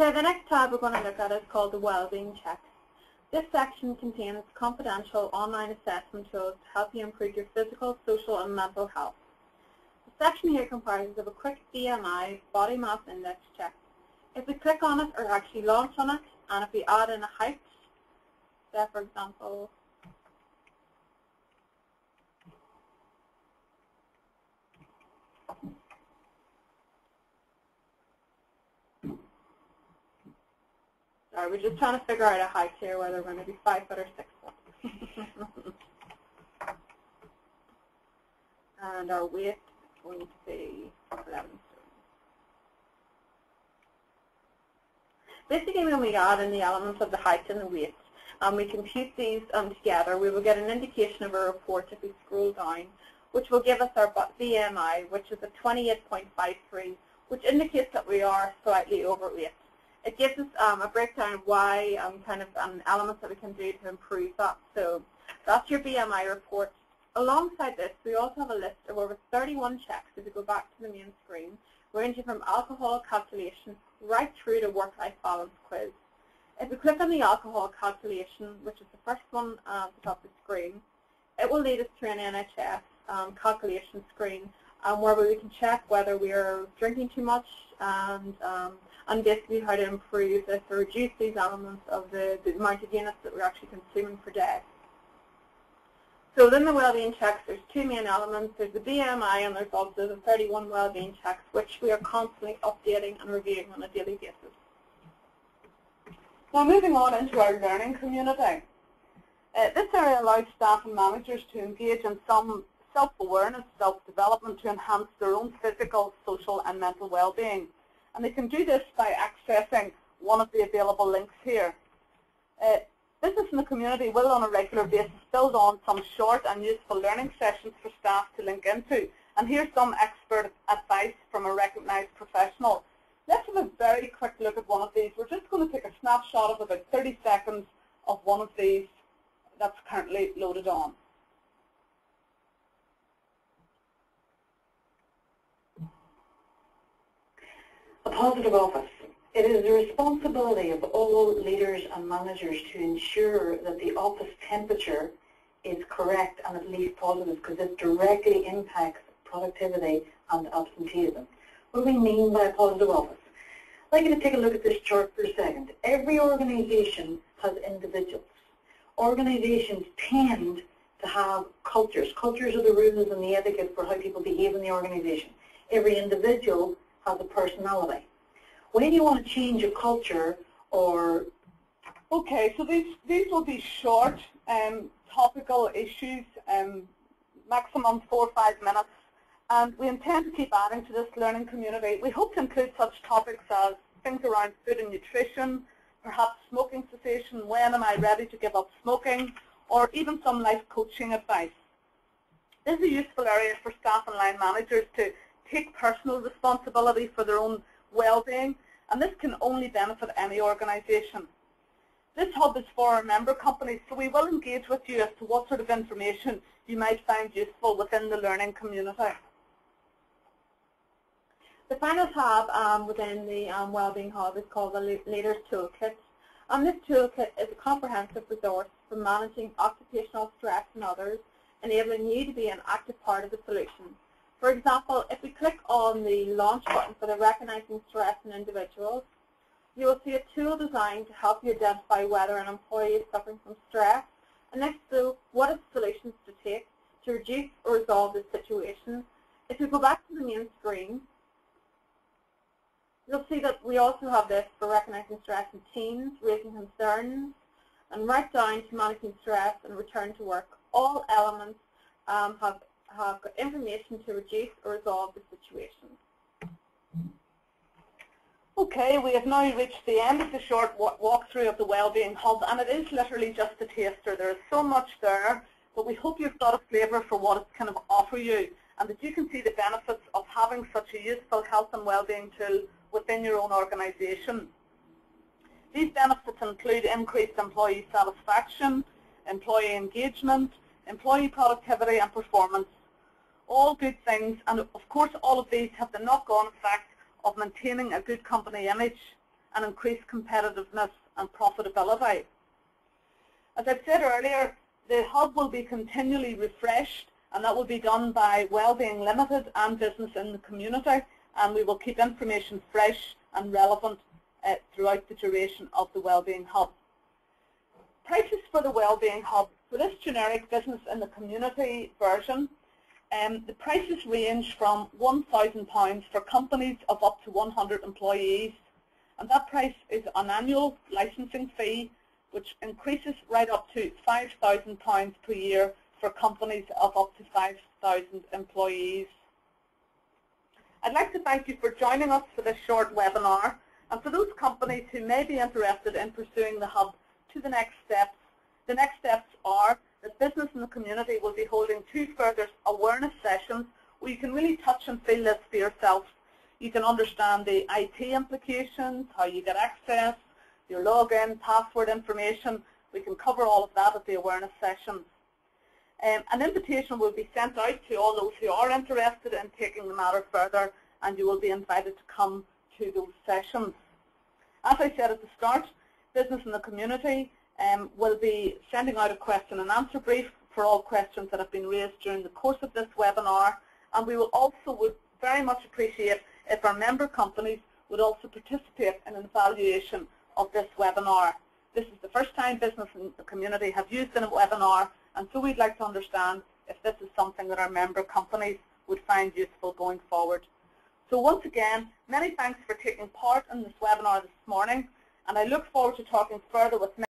Okay, the next tab we're going to look at is called the Wellbeing Check. This section contains confidential online assessment tools to help you improve your physical, social and mental health. The section here comprises of a quick BMI, body mass index check. If we click on it or actually launch on it, and if we add in a height, say for example, sorry, we're just trying to figure out a height here, whether we're going to be 5 foot or 6 foot. And our weight is going to be 11 stone. Basically, when we add in the elements of the height and the weight, we compute these together, we will get an indication of a report if we scroll down, which will give us our BMI, which is a 28.53, which indicates that we are slightly overweight. It gives us a breakdown of why, elements that we can do to improve that. So that's your BMI report. Alongside this, we also have a list of over 31 checks, if we go back to the main screen, ranging from alcohol calculation right through to work-life balance quiz. If we click on the alcohol calculation, which is the first one at the top of the screen, it will lead us to an NHS calculation screen where we can check whether we are drinking too much and basically how to improve this or reduce these elements of the amount of units that we're actually consuming per day. So within the Wellbeing Checks, there's two main elements. There's the BMI and there's also the 31 Wellbeing Checks, which we are constantly updating and reviewing on a daily basis. Now moving on into our learning community. This area allows staff and managers to engage in some self-awareness, self-development to enhance their own physical, social and mental well-being. And they can do this by accessing one of the available links here. Business in the community will on a regular basis build on some short and useful learning sessions for staff to link into. And here's some expert advice from a recognized professional. Let's have a very quick look at one of these. We're just going to take a snapshot of about 30 seconds of one of these that's currently loaded on. A positive office. It is the responsibility of all leaders and managers to ensure that the office temperature is correct and at least positive, because it directly impacts productivity and absenteeism. What do we mean by a positive office? I'd like you to take a look at this chart for a second. Every organization has individuals. Organizations tend to have cultures. Cultures are the rules and the etiquette for how people behave in the organization. Every individual has a personality. When you want to change a culture or... Okay, so these will be short, topical issues, maximum 4 or 5 minutes. And we intend to keep adding to this learning community. We hope to include such topics as things around food and nutrition, perhaps smoking cessation, when am I ready to give up smoking, or even some life coaching advice. This is a useful area for staff and line managers to take personal responsibility for their own well-being, and this can only benefit any organization. This hub is for our member companies, so we will engage with you as to what sort of information you might find useful within the learning community. The final tab within the Wellbeing Hub is called the Leaders Toolkit. This toolkit is a comprehensive resource for managing occupational stress in others, enabling you to be an active part of the solution. For example, if we click on the launch button for the Recognizing Stress in Individuals, you will see a tool designed to help you identify whether an employee is suffering from stress, and if so, what are the solutions to take to reduce or resolve this situation. If we go back to the main screen, you'll see that we also have this for recognizing stress in teams, raising concerns, and right down to managing stress and return to work. All elements have got information to reduce or resolve the situation. Okay, we have now reached the end of the short walkthrough of the Wellbeing Hub, and it is literally just a taster. There is so much there, but we hope you've got a flavour for what it's kind of offer you, and that you can see the benefits of having such a useful health and wellbeing tool within your own organisation. These benefits include increased employee satisfaction, employee engagement, employee productivity and performance. All good things, and of course all of these have the knock-on effect of maintaining a good company image and increase competitiveness and profitability. As I said earlier, the Hub will be continually refreshed, and that will be done by Wellbeing Limited and Business in the Community, and we will keep information fresh and relevant throughout the duration of the Wellbeing Hub. Prices for the Wellbeing Hub. For this generic Business in the Community version, the prices range from £1,000 for companies of up to 100 employees, and that price is an annual licensing fee which increases right up to £5,000 per year for companies of up to 5,000 employees. I'd like to thank you for joining us for this short webinar, and for those companies who may be interested in pursuing the Hub to the next steps are that Business in the Community will be holding 2 further awareness sessions where you can really touch and feel this for yourself. You can understand the IT implications, how you get access, your login, password information. We can cover all of that at the awareness sessions. An invitation will be sent out to all those who are interested in taking the matter further, and you will be invited to come to those sessions. As I said at the start, Business in the Community will be sending out a question and answer brief for all questions that have been raised during the course of this webinar, and we will also would very much appreciate if our member companies would also participate in an evaluation of this webinar. This is the first time Business in the Community have used in a webinar, and so we'd like to understand if this is something that our member companies would find useful going forward. So once again, many thanks for taking part in this webinar this morning, and I look forward to talking further with